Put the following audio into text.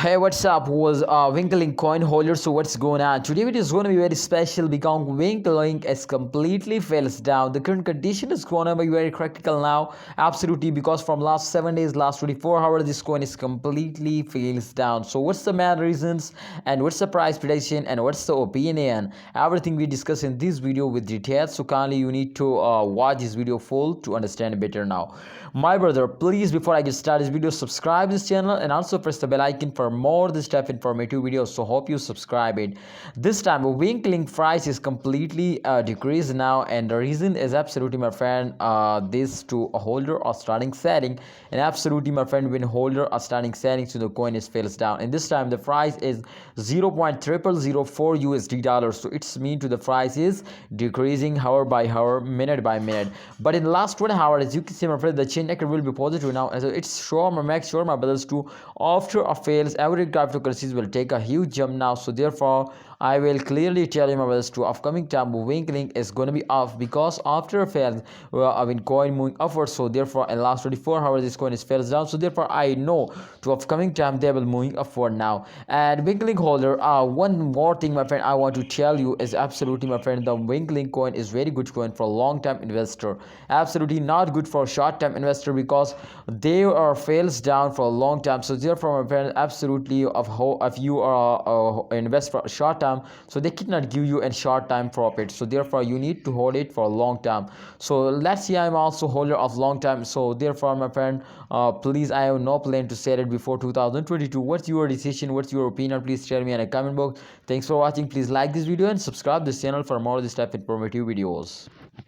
Hey, what's up? Was Winklink coin holder? So what's going on? Today video is going to be very special because Winklink is completely fails down. The current condition is going to be very critical now. Absolutely, because from last 7 days, last 24 hours, this coin is completely fails down. So what's the main reasons and what's the price prediction and what's the opinion? Everything we discuss in this video with details. So kindly you need to watch this video full to understand better now. My brother, please before I get started this video, subscribe this channel and also press the bell icon for more this type informative videos. So hope you subscribe it. This time Winklink price is completely decreased now, and the reason is absolutely, my friend, this to a holder or starting selling, and absolutely, my friend, when holder are starting selling, so the coin is fails down, and this time the price is 0.0004 USD dollars. So it's mean to the price is decreasing hour by hour, minute by minute. But in the last 1 hour, as you can see, my friend, the chain record will be positive now, as it's sure, make sure, my brothers, to after a fails, every cryptocurrencies will take a huge jump now. So therefore I will clearly tell you, my brothers, to upcoming time Winklink is going to be off, because after a fail, coin moving upwards. So therefore in last 24 hours this coin is fails down. So therefore I know to upcoming time they will moving upward now. And Winklink holder, one more thing, my friend, I want to tell you is absolutely, my friend, the Winklink coin is very good coin for long term investor. Absolutely not good for short term investor, because they are fails down for a long time. So therefore, my friend, absolutely, if you are invest for short term, so they cannot give you a short time profit. So therefore you need to hold it for a long term. So let's see, I'm also holder of long time. So therefore, my friend, please, I have no plan to sell it before 2022. What's your decision? What's your opinion? Please share me in a comment box. Thanks for watching. Please like this video and subscribe this channel for more of this type of informative videos.